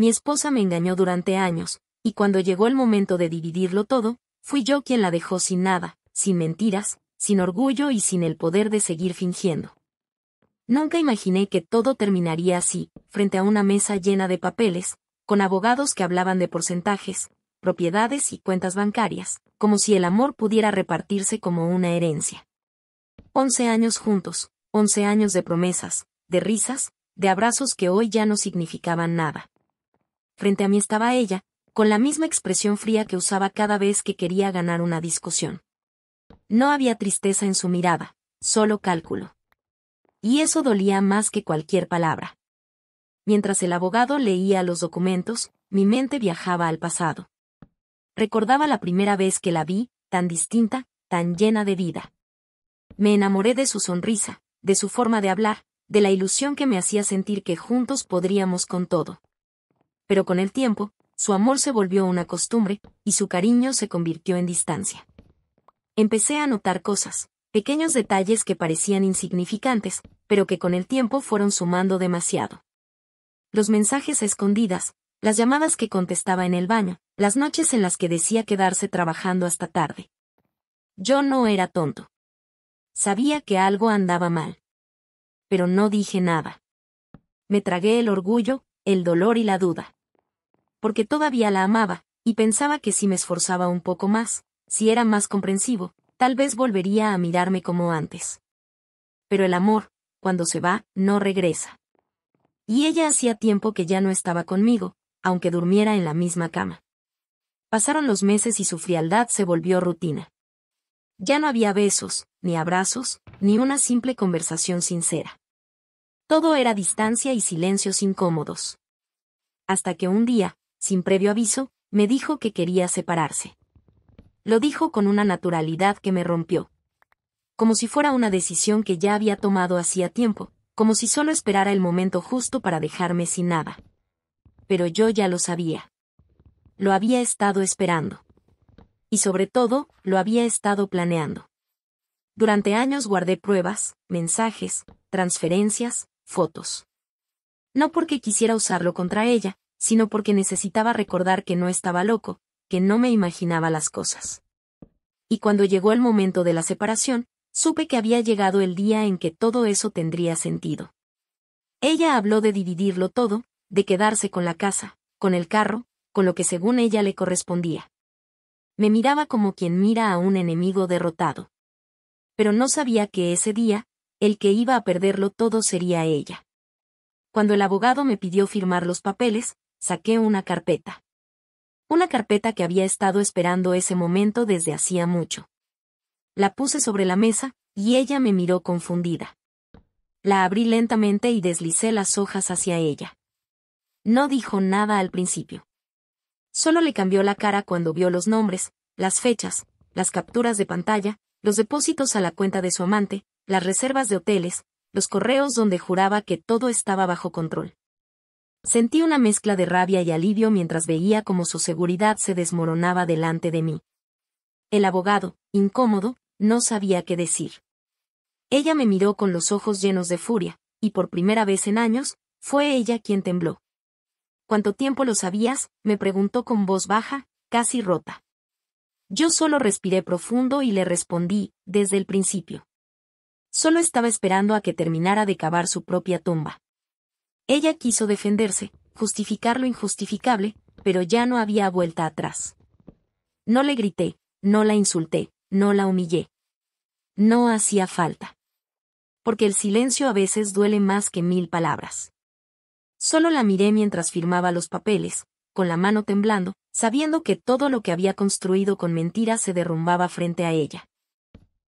mi esposa me engañó durante años, y cuando llegó el momento de dividirlo todo, fui yo quien la dejó sin nada, sin mentiras, sin orgullo y sin el poder de seguir fingiendo. Nunca imaginé que todo terminaría así, frente a una mesa llena de papeles, con abogados que hablaban de porcentajes, propiedades y cuentas bancarias, como si el amor pudiera repartirse como una herencia. 11 años juntos, 11 años de promesas, de risas, de abrazos que hoy ya no significaban nada. Frente a mí estaba ella, con la misma expresión fría que usaba cada vez que quería ganar una discusión. No había tristeza en su mirada, solo cálculo. Y eso dolía más que cualquier palabra. Mientras el abogado leía los documentos, mi mente viajaba al pasado. Recordaba la primera vez que la vi, tan distinta, tan llena de vida. Me enamoré de su sonrisa, de su forma de hablar, de la ilusión que me hacía sentir que juntos podríamos con todo. Pero con el tiempo, su amor se volvió una costumbre, y su cariño se convirtió en distancia. Empecé a notar cosas, pequeños detalles que parecían insignificantes, pero que con el tiempo fueron sumando demasiado. Los mensajes a escondidas, las llamadas que contestaba en el baño, las noches en las que decía quedarse trabajando hasta tarde. Yo no era tonto. Sabía que algo andaba mal. Pero no dije nada. Me tragué el orgullo, el dolor y la duda. Porque todavía la amaba, y pensaba que si me esforzaba un poco más, si era más comprensivo, tal vez volvería a mirarme como antes. Pero el amor, cuando se va, no regresa. Y ella hacía tiempo que ya no estaba conmigo, aunque durmiera en la misma cama. Pasaron los meses y su frialdad se volvió rutina. Ya no había besos, ni abrazos, ni una simple conversación sincera. Todo era distancia y silencios incómodos. Hasta que un día, sin previo aviso, me dijo que quería separarse. Lo dijo con una naturalidad que me rompió. Como si fuera una decisión que ya había tomado hacía tiempo, como si solo esperara el momento justo para dejarme sin nada. Pero yo ya lo sabía. Lo había estado esperando. Y sobre todo, lo había estado planeando. Durante años guardé pruebas, mensajes, transferencias, fotos. No porque quisiera usarlo contra ella, sino porque necesitaba recordar que no estaba loco, que no me imaginaba las cosas. Y cuando llegó el momento de la separación, supe que había llegado el día en que todo eso tendría sentido. Ella habló de dividirlo todo, de quedarse con la casa, con el carro, con lo que según ella le correspondía. Me miraba como quien mira a un enemigo derrotado. Pero no sabía que ese día, el que iba a perderlo todo sería ella. Cuando el abogado me pidió firmar los papeles, saqué una carpeta. Una carpeta que había estado esperando ese momento desde hacía mucho. La puse sobre la mesa, y ella me miró confundida. La abrí lentamente y deslicé las hojas hacia ella. No dijo nada al principio. Solo le cambió la cara cuando vio los nombres, las fechas, las capturas de pantalla, los depósitos a la cuenta de su amante, las reservas de hoteles, los correos donde juraba que todo estaba bajo control. Sentí una mezcla de rabia y alivio mientras veía cómo su seguridad se desmoronaba delante de mí. El abogado, incómodo, no sabía qué decir. Ella me miró con los ojos llenos de furia, y por primera vez en años, fue ella quien tembló. ¿Cuánto tiempo lo sabías?, me preguntó con voz baja, casi rota. Yo solo respiré profundo y le respondí, desde el principio. Solo estaba esperando a que terminara de cavar su propia tumba. Ella quiso defenderse, justificar lo injustificable, pero ya no había vuelta atrás. No le grité, no la insulté, no la humillé. No hacía falta. Porque el silencio a veces duele más que 1000 palabras. Solo la miré mientras firmaba los papeles, con la mano temblando, sabiendo que todo lo que había construido con mentiras se derrumbaba frente a ella.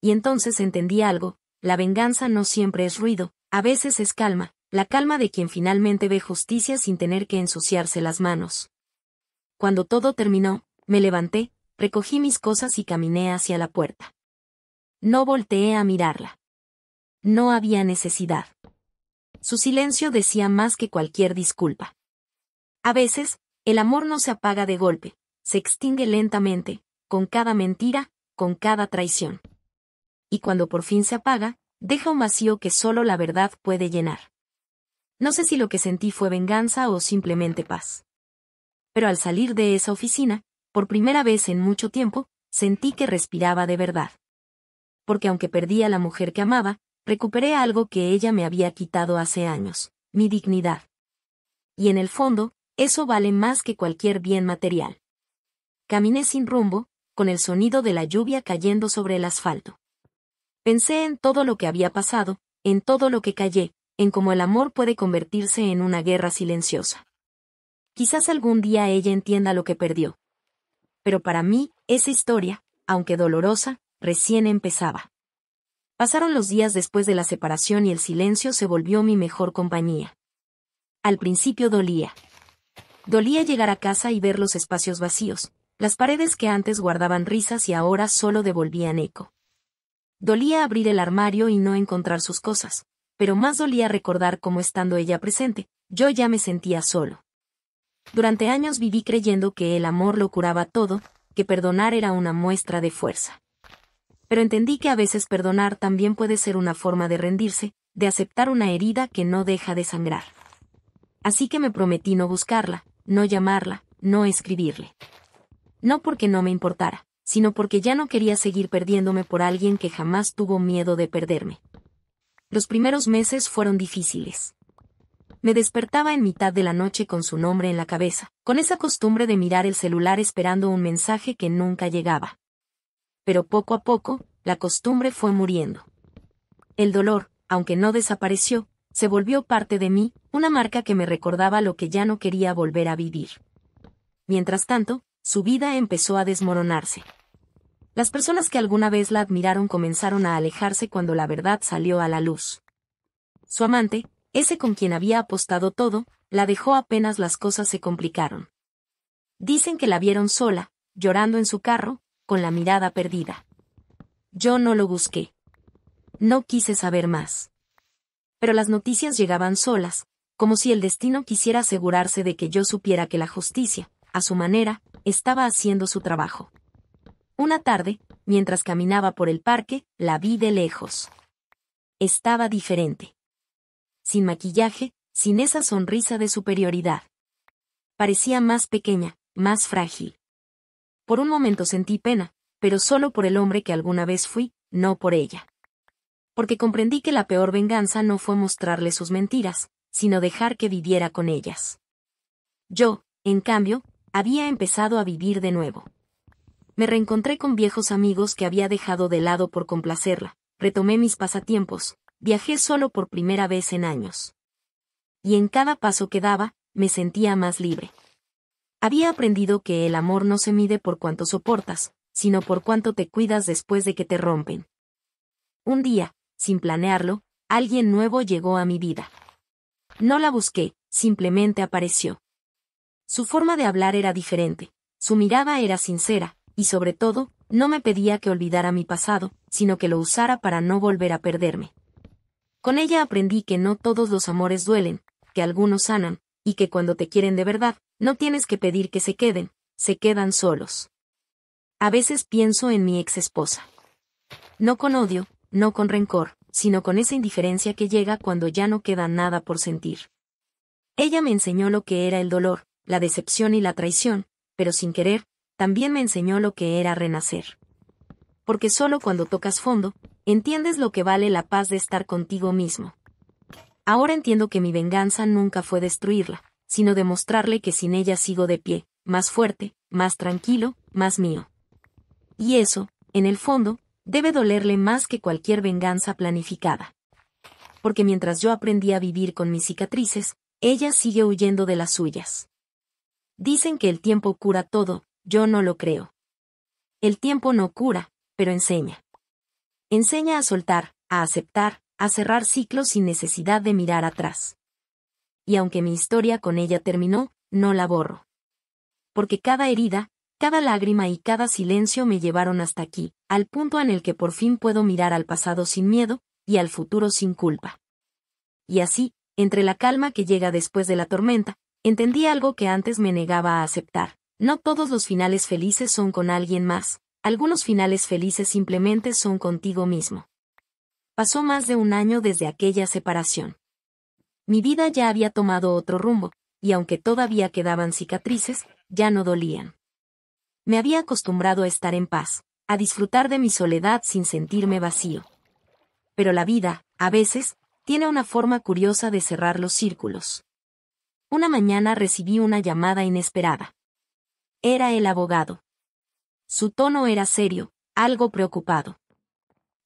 Y entonces entendí algo: la venganza no siempre es ruido, a veces es calma, la calma de quien finalmente ve justicia sin tener que ensuciarse las manos. Cuando todo terminó, me levanté, recogí mis cosas y caminé hacia la puerta. No volteé a mirarla. No había necesidad. Su silencio decía más que cualquier disculpa. A veces, el amor no se apaga de golpe, se extingue lentamente, con cada mentira, con cada traición. Y cuando por fin se apaga, deja un vacío que solo la verdad puede llenar. No sé si lo que sentí fue venganza o simplemente paz. Pero al salir de esa oficina, por primera vez en mucho tiempo, sentí que respiraba de verdad. Porque aunque perdí a la mujer que amaba, recuperé algo que ella me había quitado hace años, mi dignidad. Y en el fondo, eso vale más que cualquier bien material. Caminé sin rumbo, con el sonido de la lluvia cayendo sobre el asfalto. Pensé en todo lo que había pasado, en todo lo que callé, en cómo el amor puede convertirse en una guerra silenciosa. Quizás algún día ella entienda lo que perdió. Pero para mí, esa historia, aunque dolorosa, recién empezaba. Pasaron los días después de la separación y el silencio se volvió mi mejor compañía. Al principio dolía. Dolía llegar a casa y ver los espacios vacíos, las paredes que antes guardaban risas y ahora solo devolvían eco. Dolía abrir el armario y no encontrar sus cosas, pero más dolía recordar cómo estando ella presente, yo ya me sentía solo. Durante años viví creyendo que el amor lo curaba todo, que perdonar era una muestra de fuerza. Pero entendí que a veces perdonar también puede ser una forma de rendirse, de aceptar una herida que no deja de sangrar. Así que me prometí no buscarla, no llamarla, no escribirle. No porque no me importara, sino porque ya no quería seguir perdiéndome por alguien que jamás tuvo miedo de perderme. Los primeros meses fueron difíciles. Me despertaba en mitad de la noche con su nombre en la cabeza, con esa costumbre de mirar el celular esperando un mensaje que nunca llegaba. Pero poco a poco, la costumbre fue muriendo. El dolor, aunque no desapareció, se volvió parte de mí, una marca que me recordaba lo que ya no quería volver a vivir. Mientras tanto, su vida empezó a desmoronarse. Las personas que alguna vez la admiraron comenzaron a alejarse cuando la verdad salió a la luz. Su amante, ese con quien había apostado todo, la dejó apenas las cosas se complicaron. Dicen que la vieron sola, llorando en su carro, con la mirada perdida. Yo no lo busqué. No quise saber más. Pero las noticias llegaban solas, como si el destino quisiera asegurarse de que yo supiera que la justicia, a su manera, estaba haciendo su trabajo. Una tarde, mientras caminaba por el parque, la vi de lejos. Estaba diferente. Sin maquillaje, sin esa sonrisa de superioridad. Parecía más pequeña, más frágil. Por un momento sentí pena, pero solo por el hombre que alguna vez fui, no por ella. Porque comprendí que la peor venganza no fue mostrarle sus mentiras, sino dejar que viviera con ellas. Yo, en cambio, había empezado a vivir de nuevo. Me reencontré con viejos amigos que había dejado de lado por complacerla, retomé mis pasatiempos, viajé solo por primera vez en años. Y en cada paso que daba, me sentía más libre. Había aprendido que el amor no se mide por cuánto soportas, sino por cuánto te cuidas después de que te rompen. Un día, sin planearlo, alguien nuevo llegó a mi vida. No la busqué, simplemente apareció. Su forma de hablar era diferente, su mirada era sincera, y sobre todo, no me pedía que olvidara mi pasado, sino que lo usara para no volver a perderme. Con ella aprendí que no todos los amores duelen, que algunos sanan, y que cuando te quieren de verdad, no tienes que pedir que se quedan solos. A veces pienso en mi ex esposa. No con odio, no con rencor, sino con esa indiferencia que llega cuando ya no queda nada por sentir. Ella me enseñó lo que era el dolor, la decepción y la traición, pero sin querer, también me enseñó lo que era renacer. Porque solo cuando tocas fondo, entiendes lo que vale la paz de estar contigo mismo. Ahora entiendo que mi venganza nunca fue destruirla, sino demostrarle que sin ella sigo de pie, más fuerte, más tranquilo, más mío. Y eso, en el fondo, debe dolerle más que cualquier venganza planificada. Porque mientras yo aprendí a vivir con mis cicatrices, ella sigue huyendo de las suyas. Dicen que el tiempo cura todo, yo no lo creo. El tiempo no cura, pero enseña. Enseña a soltar, a aceptar, a cerrar ciclos sin necesidad de mirar atrás. Y aunque mi historia con ella terminó, no la borro. Porque cada herida, cada lágrima y cada silencio me llevaron hasta aquí, al punto en el que por fin puedo mirar al pasado sin miedo, y al futuro sin culpa. Y así, entre la calma que llega después de la tormenta, entendí algo que antes me negaba a aceptar. No todos los finales felices son con alguien más, algunos finales felices simplemente son contigo mismo. Pasó más de un año desde aquella separación. Mi vida ya había tomado otro rumbo, y aunque todavía quedaban cicatrices, ya no dolían. Me había acostumbrado a estar en paz, a disfrutar de mi soledad sin sentirme vacío. Pero la vida, a veces, tiene una forma curiosa de cerrar los círculos. Una mañana recibí una llamada inesperada. Era el abogado. Su tono era serio, algo preocupado.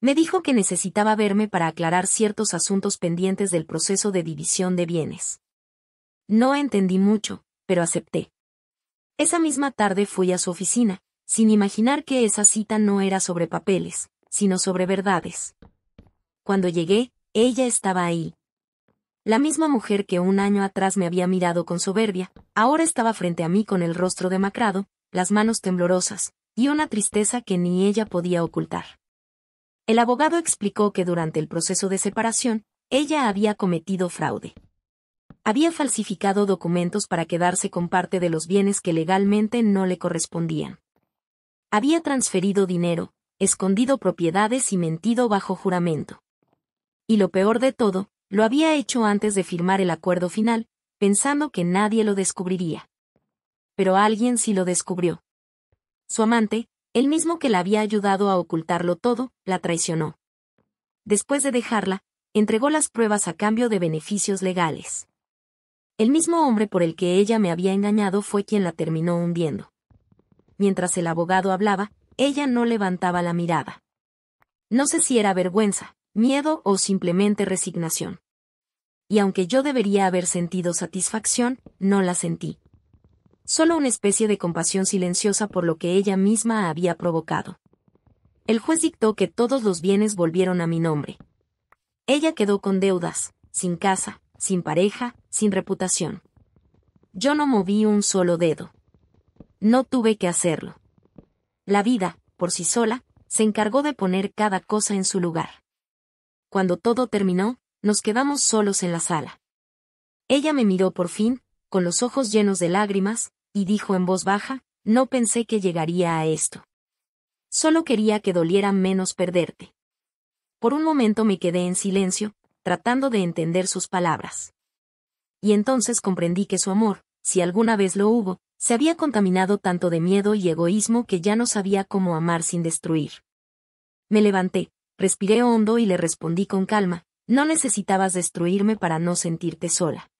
Me dijo que necesitaba verme para aclarar ciertos asuntos pendientes del proceso de división de bienes. No entendí mucho, pero acepté. Esa misma tarde fui a su oficina, sin imaginar que esa cita no era sobre papeles, sino sobre verdades. Cuando llegué, ella estaba ahí. La misma mujer que un año atrás me había mirado con soberbia, ahora estaba frente a mí con el rostro demacrado, las manos temblorosas, y una tristeza que ni ella podía ocultar. El abogado explicó que durante el proceso de separación, ella había cometido fraude. Había falsificado documentos para quedarse con parte de los bienes que legalmente no le correspondían. Había transferido dinero, escondido propiedades y mentido bajo juramento. Y lo peor de todo, lo había hecho antes de firmar el acuerdo final, pensando que nadie lo descubriría. Pero alguien sí lo descubrió. Su amante, el mismo que la había ayudado a ocultarlo todo, la traicionó. Después de dejarla, entregó las pruebas a cambio de beneficios legales. El mismo hombre por el que ella me había engañado fue quien la terminó hundiendo. Mientras el abogado hablaba, ella no levantaba la mirada. No sé si era vergüenza, miedo o simplemente resignación. Y aunque yo debería haber sentido satisfacción, no la sentí. Solo una especie de compasión silenciosa por lo que ella misma había provocado. El juez dictó que todos los bienes volvieron a mi nombre. Ella quedó con deudas, sin casa, sin pareja, sin reputación. Yo no moví un solo dedo. No tuve que hacerlo. La vida, por sí sola, se encargó de poner cada cosa en su lugar. Cuando todo terminó, nos quedamos solos en la sala. Ella me miró por fin, con los ojos llenos de lágrimas, y dijo en voz baja, no pensé que llegaría a esto. Solo quería que doliera menos perderte. Por un momento me quedé en silencio, tratando de entender sus palabras. Y entonces comprendí que su amor, si alguna vez lo hubo, se había contaminado tanto de miedo y egoísmo que ya no sabía cómo amar sin destruir. Me levanté, respiré hondo y le respondí con calma, no necesitabas destruirme para no sentirte sola.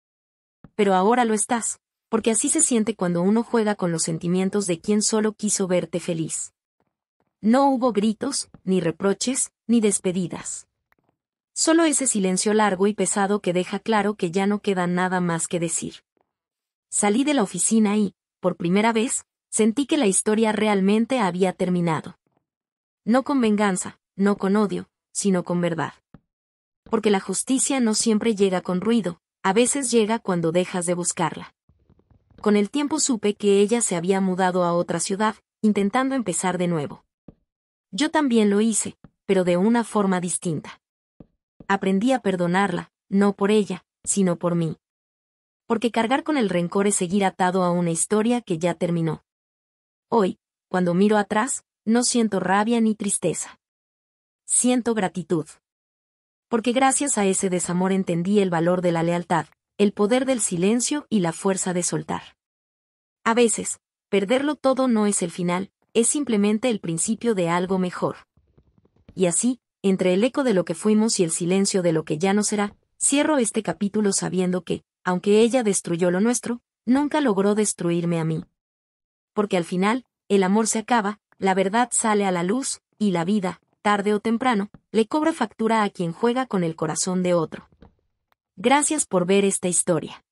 Pero ahora lo estás, porque así se siente cuando uno juega con los sentimientos de quien solo quiso verte feliz. No hubo gritos, ni reproches, ni despedidas. Solo ese silencio largo y pesado que deja claro que ya no queda nada más que decir. Salí de la oficina y, por primera vez, sentí que la historia realmente había terminado. No con venganza, no con odio, sino con verdad. Porque la justicia no siempre llega con ruido, a veces llega cuando dejas de buscarla. Con el tiempo supe que ella se había mudado a otra ciudad, intentando empezar de nuevo. Yo también lo hice, pero de una forma distinta. Aprendí a perdonarla, no por ella, sino por mí. Porque cargar con el rencor es seguir atado a una historia que ya terminó. Hoy, cuando miro atrás, no siento rabia ni tristeza. Siento gratitud. Porque gracias a ese desamor entendí el valor de la lealtad, el poder del silencio y la fuerza de soltar. A veces, perderlo todo no es el final, es simplemente el principio de algo mejor. Y así, entre el eco de lo que fuimos y el silencio de lo que ya no será, cierro este capítulo sabiendo que, aunque ella destruyó lo nuestro, nunca logró destruirme a mí. Porque al final, el amor se acaba, la verdad sale a la luz, y la vida, tarde o temprano, le cobra factura a quien juega con el corazón de otro. Gracias por ver esta historia.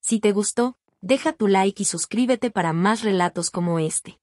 Si te gustó, deja tu like y suscríbete para más relatos como este.